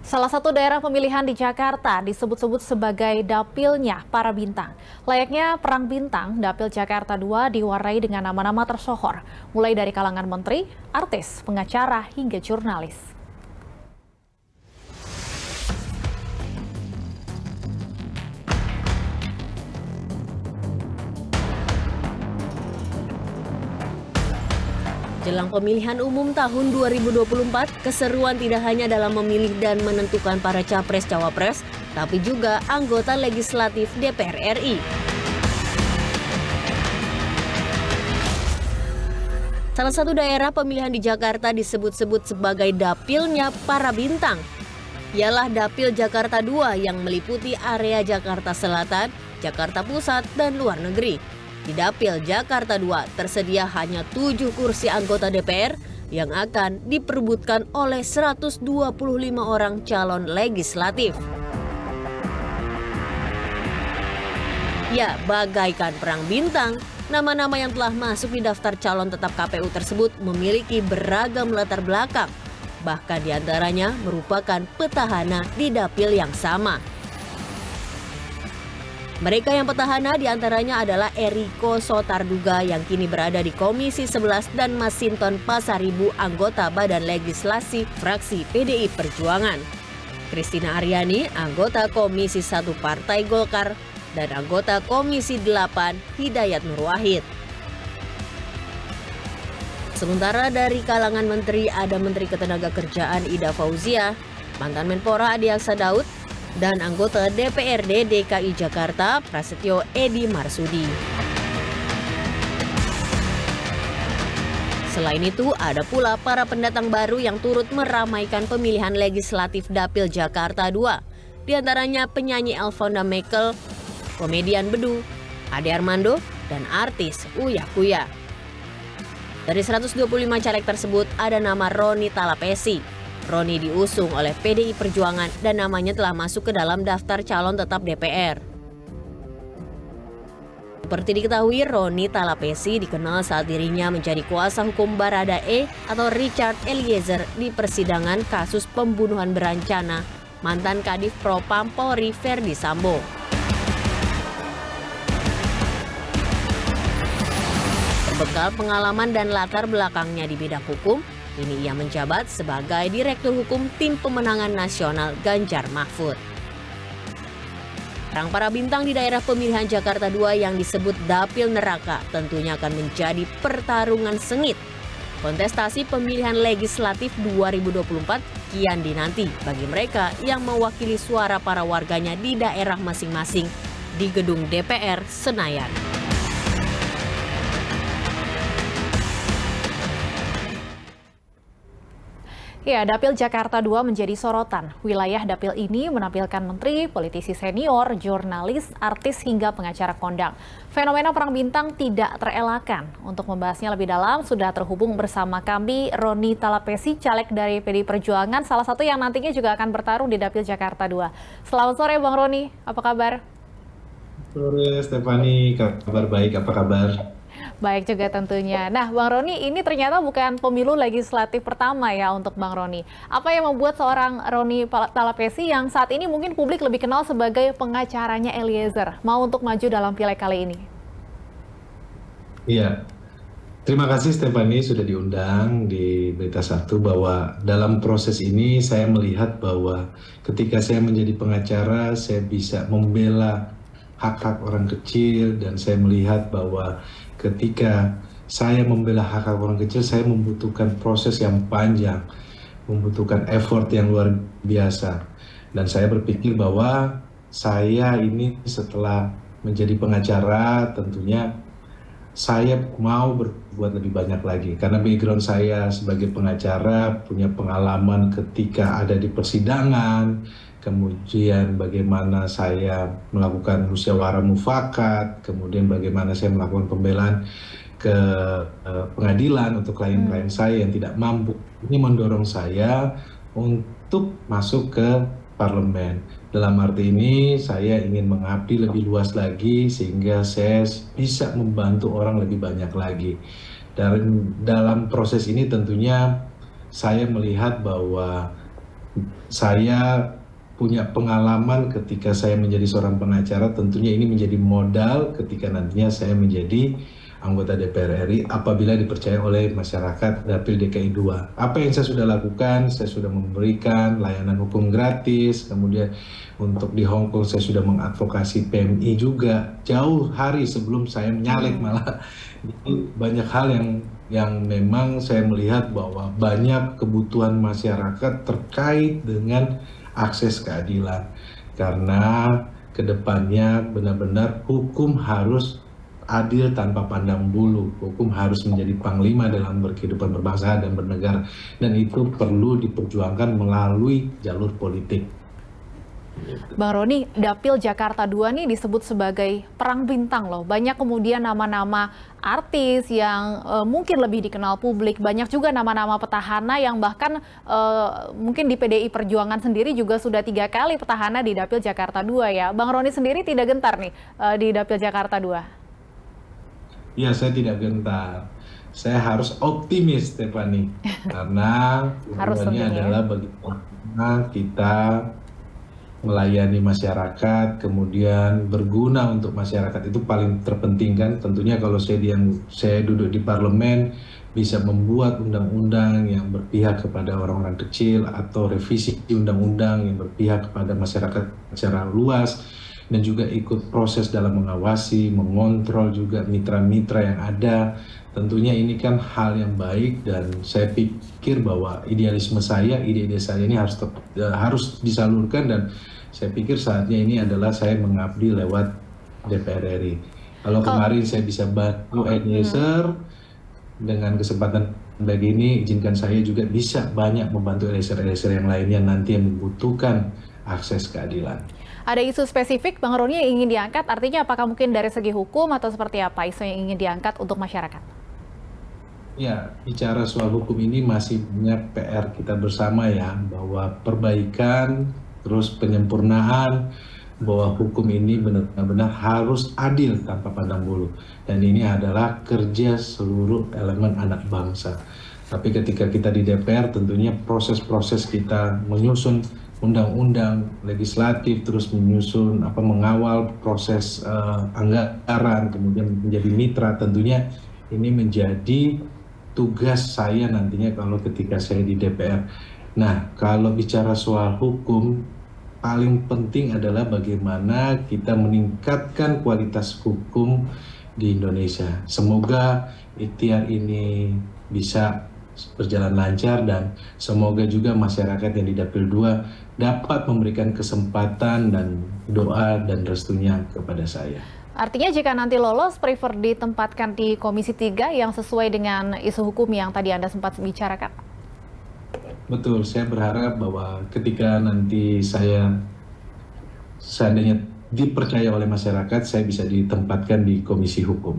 Salah satu daerah pemilihan di Jakarta disebut-sebut sebagai dapilnya para bintang. Layaknya Perang Bintang, Dapil Jakarta 2 diwarnai dengan nama-nama tersohor, mulai dari kalangan menteri, artis, pengacara, hingga jurnalis. Jelang pemilihan umum tahun 2024, keseruan tidak hanya dalam memilih dan menentukan para capres-cawapres, tapi juga anggota legislatif DPR RI. Salah satu daerah pemilihan di Jakarta disebut-sebut sebagai dapilnya para bintang. Ialah Dapil Jakarta 2 yang meliputi area Jakarta Selatan, Jakarta Pusat, dan luar negeri. Di Dapil Jakarta 2 tersedia hanya 7 kursi anggota DPR yang akan diperebutkan oleh 125 orang calon legislatif. Ya, bagaikan perang bintang, nama-nama yang telah masuk di daftar calon tetap KPU tersebut memiliki beragam latar belakang. Bahkan diantaranya merupakan petahana di dapil yang sama. Mereka yang petahana diantaranya adalah Eriko Sotarduga yang kini berada di Komisi 11 dan Masinton Pasaribu anggota Badan Legislasi fraksi PDI Perjuangan. Kristina Aryani anggota Komisi 1 Partai Golkar dan anggota Komisi 8 Hidayat Nur Wahid. Sementara dari kalangan menteri ada Menteri Ketenagakerjaan Ida Fauzia, mantan Menpora Adi Aksa Daud, dan anggota DPRD DKI Jakarta Prasetyo Edi Marsudi. Selain itu, ada pula para pendatang baru yang turut meramaikan pemilihan legislatif Dapil Jakarta 2. Di antaranya penyanyi Elvonda Mekel, komedian Bedu, Ade Armando, dan artis Uya Kuya. Dari 125 caleg tersebut ada nama Roni Talapesi. Roni diusung oleh PDI Perjuangan dan namanya telah masuk ke dalam daftar calon tetap DPR. Seperti diketahui, Roni Talapesi dikenal saat dirinya menjadi kuasa hukum Baradae atau Richard Eliezer di persidangan kasus pembunuhan berencana mantan Kadif Propam Polri Verdi Sambo. Berbekal pengalaman dan latar belakangnya di bidang hukum, ini ia menjabat sebagai Direktur Hukum Tim Pemenangan Nasional Ganjar Mahfud. Perang para bintang di daerah pemilihan Jakarta 2 yang disebut Dapil Neraka tentunya akan menjadi pertarungan sengit. Kontestasi pemilihan legislatif 2024 kian dinanti bagi mereka yang mewakili suara para warganya di daerah masing-masing di gedung DPR Senayan. Ya, Dapil Jakarta 2 menjadi sorotan. Wilayah dapil ini menampilkan menteri, politisi senior, jurnalis, artis, hingga pengacara kondang. Fenomena perang bintang tidak terelakkan. Untuk membahasnya lebih dalam, sudah terhubung bersama kami Roni Talapesi, caleg dari PDI Perjuangan, salah satu yang nantinya juga akan bertarung di Dapil Jakarta 2. Selamat sore Bang Roni, apa kabar? Sore Stefani, kabar baik, apa kabar? Baik juga tentunya. Nah, Bang Roni, ini ternyata bukan pemilu legislatif pertama ya untuk Bang Roni. Apa yang membuat seorang Roni Talapesi yang saat ini mungkin publik lebih kenal sebagai pengacaranya Eliezer mau untuk maju dalam pileg kali ini? Iya, terima kasih Stefani sudah diundang di Berita Satu bahwa dalam proses ini saya melihat bahwa ketika saya menjadi pengacara, saya bisa membela hak-hak orang kecil dan saya melihat bahwa ketika saya membela hak-hak orang kecil, saya membutuhkan proses yang panjang, membutuhkan effort yang luar biasa. Dan saya berpikir bahwa saya ini setelah menjadi pengacara tentunya saya mau berbuat lebih banyak lagi. Karena background saya sebagai pengacara punya pengalaman ketika ada di persidangan, kemudian bagaimana saya melakukan musyawarah mufakat, kemudian bagaimana saya melakukan pembelaan ke pengadilan untuk klien-klien saya yang tidak mampu. Ini mendorong saya untuk masuk ke parlemen. Dalam arti ini saya ingin mengabdi lebih luas lagi sehingga saya bisa membantu orang lebih banyak lagi. Dan dalam proses ini tentunya saya melihat bahwa saya punya pengalaman ketika saya menjadi seorang pengacara, tentunya ini menjadi modal ketika nantinya saya menjadi anggota DPR RI apabila dipercaya oleh masyarakat Dapil DKI 2. Apa yang saya sudah lakukan, saya sudah memberikan layanan hukum gratis, kemudian untuk di Hong Kong saya sudah mengadvokasi PMI juga, jauh hari sebelum saya menyalek malah. Jadi banyak hal yang memang saya melihat bahwa banyak kebutuhan masyarakat terkait dengan akses keadilan. Karena kedepannya benar-benar hukum harus adil tanpa pandang bulu. Hukum harus menjadi panglima dalam berkehidupan berbangsa dan bernegara. Dan itu perlu diperjuangkan melalui jalur politik. Bang Roni, Dapil Jakarta 2 nih disebut sebagai perang bintang loh. Banyak kemudian nama-nama artis yang mungkin lebih dikenal publik. Banyak juga nama-nama petahana yang bahkan mungkin di PDI Perjuangan sendiri juga sudah 3 kali petahana di Dapil Jakarta 2 ya. Bang Roni sendiri tidak gentar nih di Dapil Jakarta 2? Ya, saya tidak gentar. Saya harus optimis, Stephanie. Karena tujuannya adalah bagaimana kita melayani masyarakat, kemudian berguna untuk masyarakat, itu paling terpenting kan. Tentunya kalau saya duduk di parlemen bisa membuat undang-undang yang berpihak kepada orang-orang kecil atau revisi undang-undang yang berpihak kepada masyarakat secara luas, dan juga ikut proses dalam mengawasi, mengontrol juga mitra-mitra yang ada. Tentunya ini kan hal yang baik, dan saya pikir bahwa idealisme saya, ide-ide saya ini harus disalurkan, dan saya pikir saatnya ini adalah saya mengabdi lewat DPR RI. Kalau kemarin saya bisa bantu Eliezer, dengan kesempatan baik ini izinkan saya juga bisa banyak membantu Eliezer yang lainnya nanti yang membutuhkan akses keadilan. Ada isu spesifik Bang Roni yang ingin diangkat, artinya apakah mungkin dari segi hukum atau seperti apa isu yang ingin diangkat untuk masyarakat? Ya, bicara soal hukum ini masih banyak PR kita bersama ya, bahwa perbaikan, terus penyempurnaan, bahwa hukum ini benar-benar harus adil tanpa pandang bulu. Dan ini adalah kerja seluruh elemen anak bangsa. Tapi ketika kita di DPR, tentunya proses-proses kita menyusun undang-undang legislatif, terus menyusun mengawal proses anggaran, kemudian menjadi mitra, tentunya ini menjadi tugas saya nantinya kalau ketika saya di DPR. Nah, kalau bicara soal hukum, paling penting adalah bagaimana kita meningkatkan kualitas hukum di Indonesia. Semoga ikhtiar ini bisa berjalan lancar, dan semoga juga masyarakat yang di Dapil 2 dapat memberikan kesempatan dan doa dan restunya kepada saya. Artinya jika nanti lolos, prefer ditempatkan di Komisi 3 yang sesuai dengan isu hukum yang tadi Anda sempat bicarakan? Betul, saya berharap bahwa ketika nanti saya seandainya dipercaya oleh masyarakat, saya bisa ditempatkan di Komisi Hukum.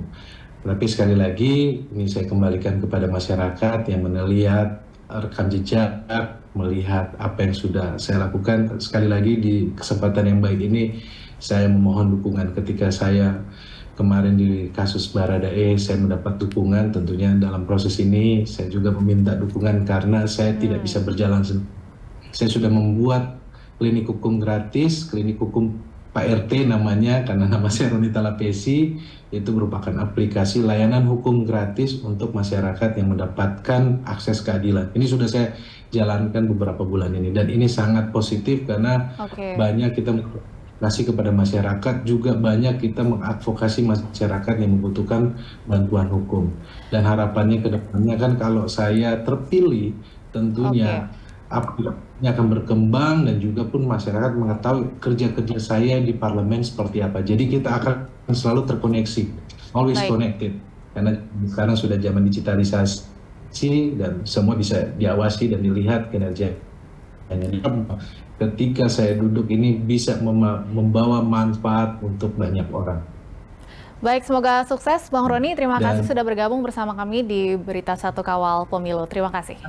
Tapi sekali lagi, ini saya kembalikan kepada masyarakat yang melihat rekam jejak, melihat apa yang sudah saya lakukan. Sekali lagi, di kesempatan yang baik ini, saya memohon dukungan. Ketika saya kemarin di kasus Baradae, saya mendapat dukungan. Tentunya dalam proses ini, saya juga meminta dukungan karena saya tidak bisa berjalan sendiri. Saya sudah membuat klinik hukum gratis, klinik hukum Pak RT namanya, karena nama saya Roni Talapesi. Itu merupakan aplikasi layanan hukum gratis untuk masyarakat yang mendapatkan akses keadilan. Ini sudah saya jalankan beberapa bulan ini, dan ini sangat positif karena banyak kita kasih kepada masyarakat, juga banyak kita mengadvokasi masyarakat yang membutuhkan bantuan hukum. Dan harapannya ke depannya kan kalau saya terpilih, tentunya aplikasinya akan berkembang, dan juga pun masyarakat mengetahui kerja-kerja saya di parlemen seperti apa. Jadi kita akan selalu terkoneksi, always connected. Karena sekarang sudah zaman digitalisasi dan semua bisa diawasi dan dilihat kinerja. Ketika saya duduk ini bisa membawa manfaat untuk banyak orang. Baik, semoga sukses Bang Roni. Terima kasih sudah bergabung bersama kami di Berita Satu Kawal Pemilu. Terima kasih.